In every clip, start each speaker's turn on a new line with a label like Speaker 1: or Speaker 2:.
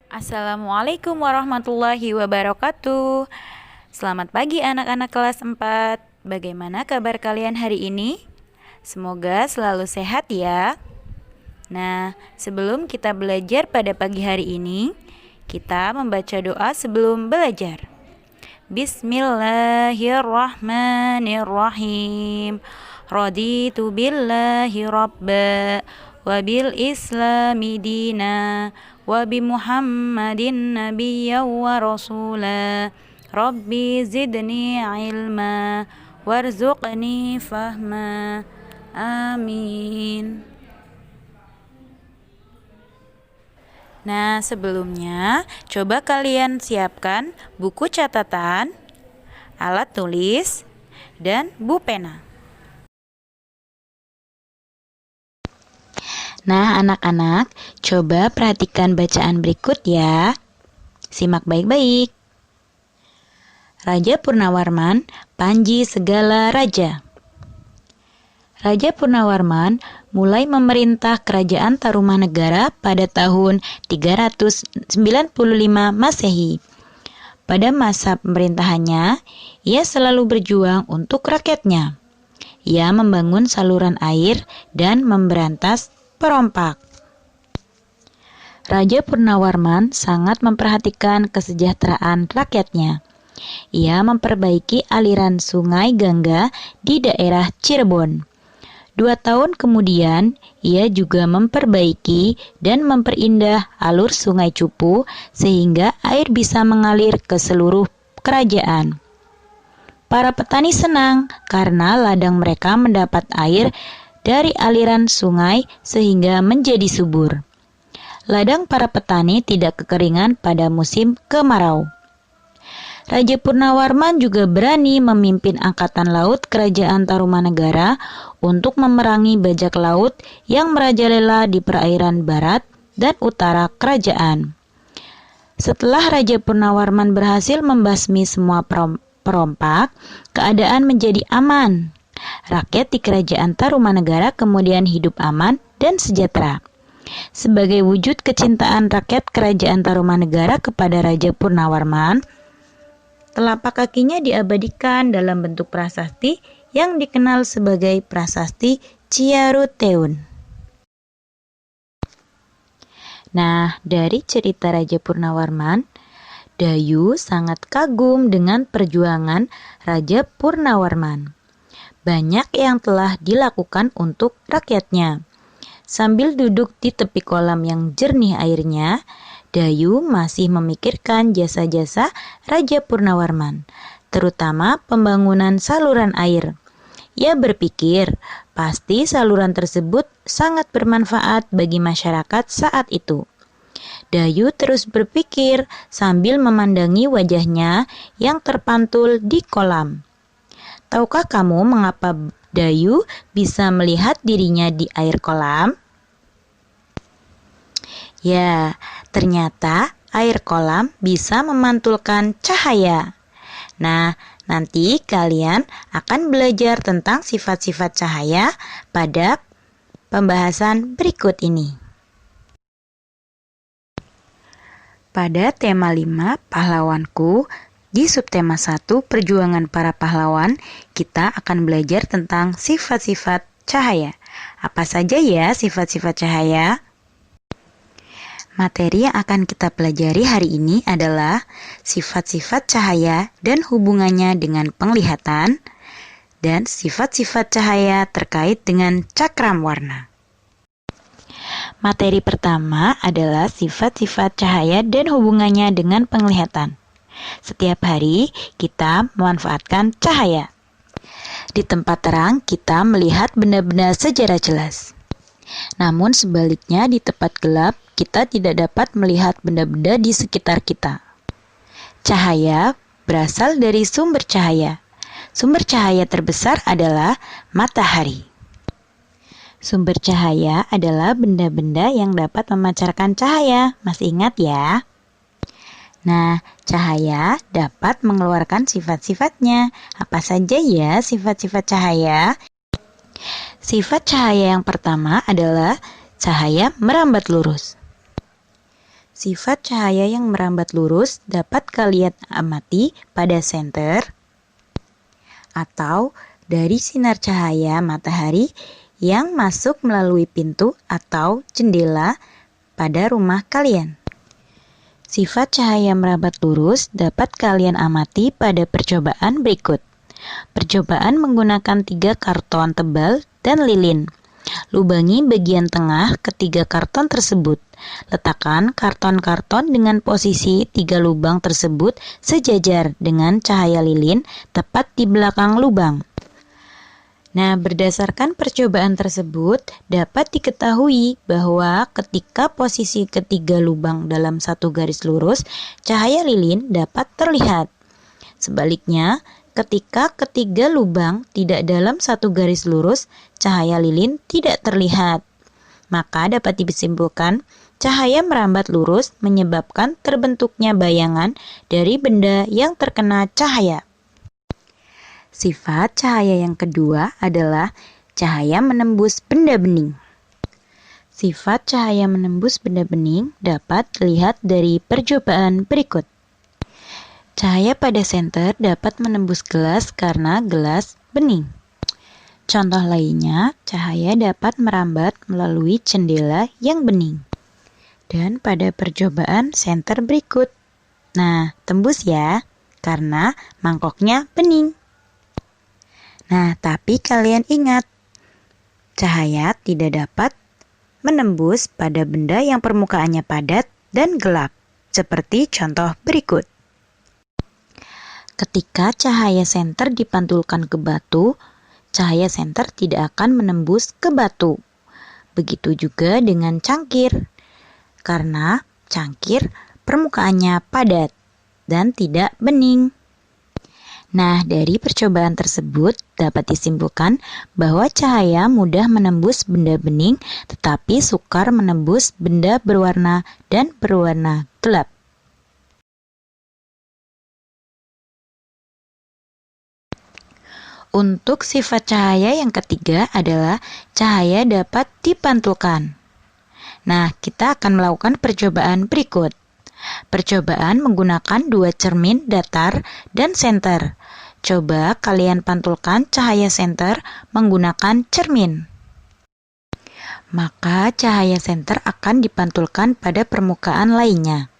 Speaker 1: Assalamualaikum warahmatullahi wabarakatuh. Selamat pagi anak-anak kelas 4. Bagaimana kabar kalian hari ini? Semoga selalu sehat ya. Nah, sebelum kita belajar pada pagi hari ini, kita membaca doa sebelum belajar. Bismillahirrahmanirrahim. Raditu billahi rabba wa bil islami dina wa bi muhammadin nabiyya wa rasula. Rabbi zidni ilma warzuqni fahma. Amin. Nah, sebelumnya coba kalian siapkan buku catatan, alat tulis, dan pena. Nah, anak-anak, coba perhatikan bacaan berikut ya. Simak baik-baik. Raja Purnawarman, Panji segala raja. Raja Purnawarman mulai memerintah kerajaan Tarumanegara pada tahun 395 Masehi. Pada masa pemerintahannya, ia selalu berjuang untuk rakyatnya. Ia membangun saluran air dan memberantas perompak. Raja Purnawarman sangat memperhatikan kesejahteraan rakyatnya. Ia memperbaiki aliran sungai Gangga di daerah Cirebon. 2 tahun kemudian, ia juga memperbaiki dan memperindah alur sungai Cupu sehingga air bisa mengalir ke seluruh kerajaan. Para petani senang karena ladang mereka mendapat air dari aliran sungai sehingga menjadi subur. Ladang para petani tidak kekeringan pada musim kemarau. Raja Purnawarman juga berani memimpin angkatan laut kerajaan Tarumanegara untuk memerangi bajak laut yang merajalela di perairan barat dan utara kerajaan. Setelah Raja Purnawarman berhasil membasmi semua perompak, keadaan menjadi aman. Rakyat di kerajaan Tarumanegara kemudian hidup aman dan sejahtera. Sebagai wujud kecintaan rakyat kerajaan Tarumanegara kepada Raja Purnawarman, telapak kakinya diabadikan dalam bentuk prasasti yang dikenal sebagai prasasti Ciaruteun. Nah, dari cerita Raja Purnawarman, Dayu sangat kagum dengan perjuangan Raja Purnawarman. Banyak yang telah dilakukan untuk rakyatnya. Sambil duduk di tepi kolam yang jernih airnya, Dayu masih memikirkan jasa-jasa Raja Purnawarman, terutama pembangunan saluran air. Ia berpikir, pasti saluran tersebut sangat bermanfaat bagi masyarakat saat itu. Dayu terus berpikir sambil memandangi wajahnya yang terpantul di kolam. Tahukah kamu mengapa Dayu bisa melihat dirinya di air kolam? Ya, ternyata air kolam bisa memantulkan cahaya. Nah, nanti kalian akan belajar tentang sifat-sifat cahaya pada pembahasan berikut ini. Pada tema 5, pahlawanku, di subtema 1, perjuangan para pahlawan, kita akan belajar tentang sifat-sifat cahaya. Apa saja ya sifat-sifat cahaya? Materi yang akan kita pelajari hari ini adalah sifat-sifat cahaya dan hubungannya dengan penglihatan, dan sifat-sifat cahaya terkait dengan cakram warna. Materi pertama adalah sifat-sifat cahaya dan hubungannya dengan penglihatan. Setiap hari kita memanfaatkan cahaya. Di tempat terang kita melihat benda-benda secara jelas. Namun sebaliknya di tempat gelap kita tidak dapat melihat benda-benda di sekitar kita. Cahaya berasal dari sumber cahaya. Sumber cahaya terbesar adalah matahari. Sumber cahaya adalah benda-benda yang dapat memancarkan cahaya. Masih ingat ya? Nah, cahaya dapat mengeluarkan sifat-sifatnya. Apa saja ya sifat-sifat cahaya? Sifat cahaya yang pertama adalah cahaya merambat lurus. Sifat cahaya yang merambat lurus dapat kalian amati pada senter atau dari sinar cahaya matahari yang masuk melalui pintu atau jendela pada rumah kalian. Sifat cahaya merambat lurus dapat kalian amati pada percobaan berikut. Percobaan menggunakan 3 karton tebal dan lilin. Lubangi bagian tengah ketiga karton tersebut. Letakkan karton-karton dengan posisi 3 lubang tersebut sejajar dengan cahaya lilin tepat di belakang lubang. Nah, berdasarkan percobaan tersebut, dapat diketahui bahwa ketika posisi ketiga lubang dalam satu garis lurus, cahaya lilin dapat terlihat. Sebaliknya, ketika ketiga lubang tidak dalam satu garis lurus, cahaya lilin tidak terlihat. Maka dapat disimpulkan, cahaya merambat lurus menyebabkan terbentuknya bayangan dari benda yang terkena cahaya. Sifat cahaya yang kedua adalah cahaya menembus benda bening. Sifat cahaya menembus benda bening dapat dilihat dari percobaan berikut. Cahaya pada senter dapat menembus gelas karena gelas bening. Contoh lainnya, cahaya dapat merambat melalui jendela yang bening. Dan pada percobaan senter berikut. Nah, tembus ya, karena mangkoknya bening. Nah, tapi kalian ingat, cahaya tidak dapat menembus pada benda yang permukaannya padat dan gelap, seperti contoh berikut. Ketika cahaya senter dipantulkan ke batu, cahaya senter tidak akan menembus ke batu. Begitu juga dengan cangkir, karena cangkir permukaannya padat dan tidak bening. Nah, dari percobaan tersebut dapat disimpulkan bahwa cahaya mudah menembus benda bening tetapi sukar menembus benda berwarna dan berwarna gelap. Untuk sifat cahaya yang ketiga adalah cahaya dapat dipantulkan. Nah, kita akan melakukan percobaan berikut. Percobaan menggunakan 2 cermin datar dan senter. Coba kalian pantulkan cahaya senter menggunakan cermin. Maka cahaya senter akan dipantulkan pada permukaan lainnya.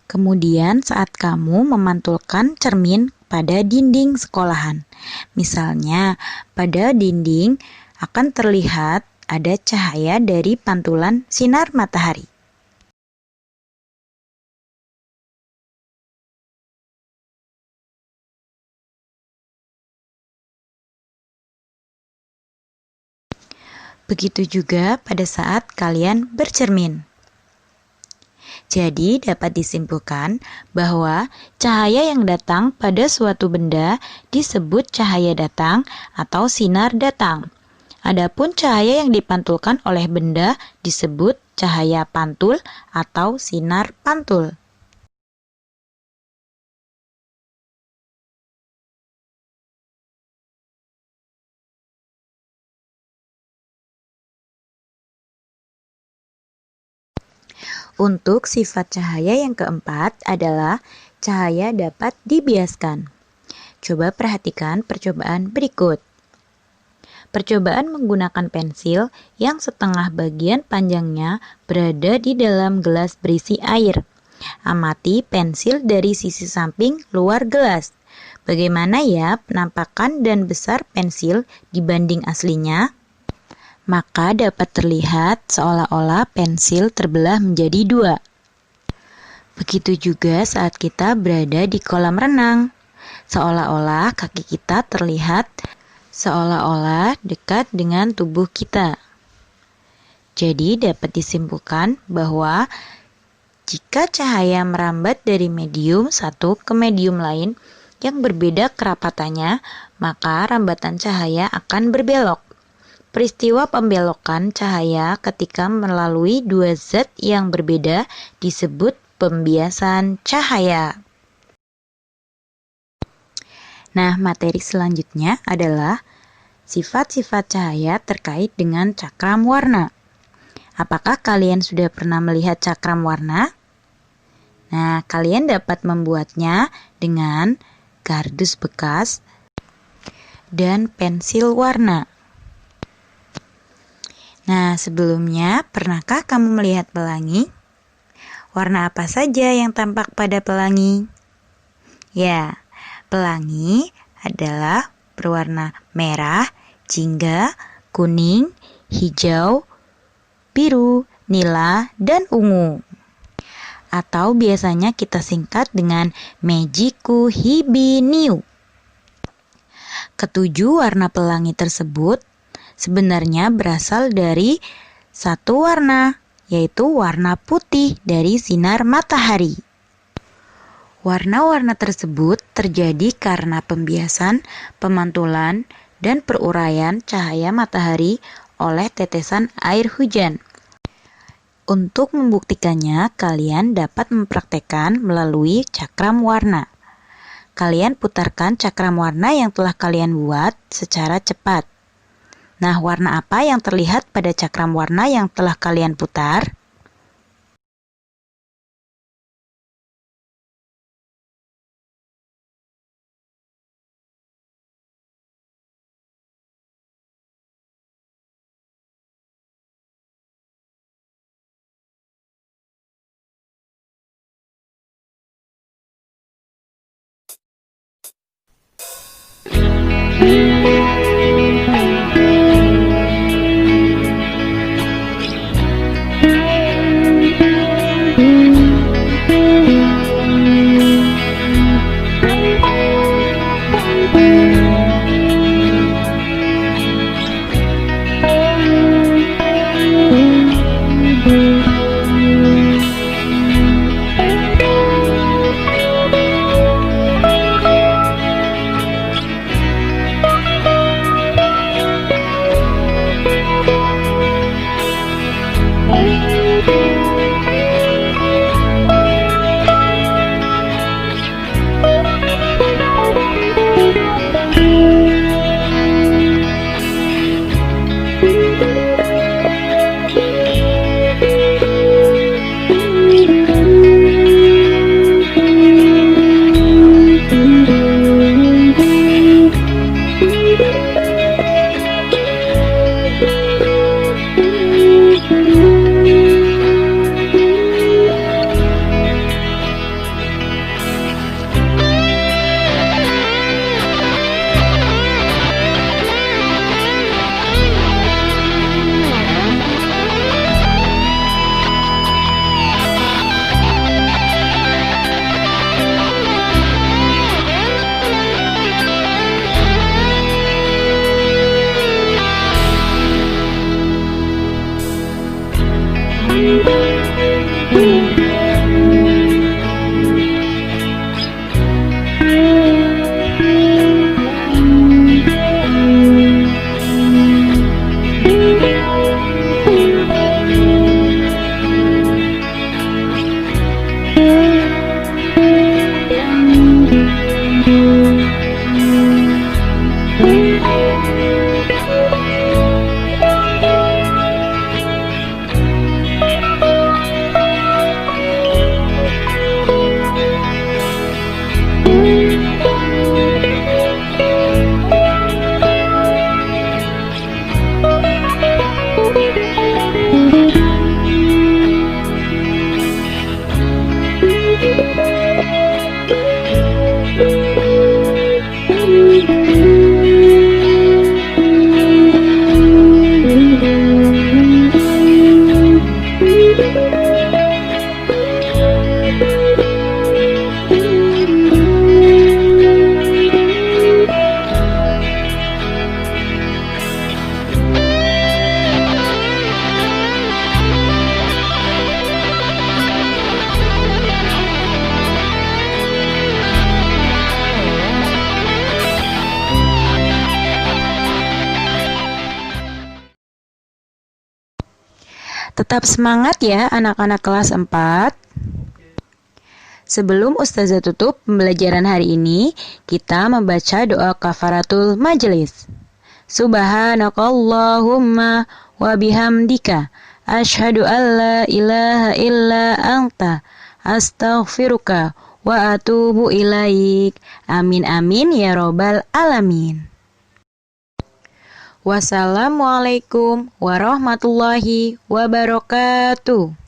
Speaker 1: Kemudian saat kamu memantulkan cermin pada dinding sekolahan, misalnya pada dinding akan terlihat ada cahaya dari pantulan sinar matahari. Begitu juga pada saat kalian bercermin. Jadi dapat disimpulkan bahwa cahaya yang datang pada suatu benda disebut cahaya datang atau sinar datang. Adapun cahaya yang dipantulkan oleh benda disebut cahaya pantul atau sinar pantul. Untuk sifat cahaya yang keempat adalah cahaya dapat dibiaskan. Coba perhatikan percobaan berikut. Percobaan menggunakan pensil yang setengah bagian panjangnya berada di dalam gelas berisi air. Amati pensil dari sisi samping luar gelas. Bagaimana ya penampakan dan besar pensil dibanding aslinya? Maka dapat terlihat seolah-olah pensil terbelah menjadi 2. Begitu juga saat kita berada di kolam renang. Seolah-olah kaki kita terlihat seolah-olah dekat dengan tubuh kita. Jadi dapat disimpulkan bahwa jika cahaya merambat dari medium satu ke medium lain yang berbeda kerapatannya, maka rambatan cahaya akan berbelok. Peristiwa pembelokan cahaya ketika melalui 2 zat yang berbeda disebut pembiasan cahaya. Nah, materi selanjutnya adalah sifat-sifat cahaya terkait dengan cakram warna. Apakah kalian sudah pernah melihat cakram warna? Nah, kalian dapat membuatnya dengan kardus bekas dan pensil warna. Nah, sebelumnya, pernahkah kamu melihat pelangi? Warna apa saja yang tampak pada pelangi? Ya, pelangi adalah berwarna merah, jingga, kuning, hijau, biru, nila, dan ungu. Atau biasanya kita singkat dengan Mejiku Hibi Niu. Ketujuh warna pelangi tersebut sebenarnya berasal dari satu warna, yaitu warna putih dari sinar matahari. Warna-warna tersebut terjadi karena pembiasan, pemantulan, dan peruraian cahaya matahari oleh tetesan air hujan. Untuk membuktikannya, kalian dapat mempraktekkan melalui cakram warna. Kalian putarkan cakram warna yang telah kalian buat secara cepat. Nah, warna apa yang terlihat pada cakram warna yang telah kalian putar? Tetap semangat ya anak-anak kelas 4. Sebelum Ustazah tutup pembelajaran hari ini, kita membaca doa kafaratul majelis. Subhanakallahumma wa bihamdika Asyhadu an la ilaha illa anta astaghfiruka wa atubu ilaik. Amin amin ya robbal alamin. Wassalamualaikum warahmatullahi wabarakatuh.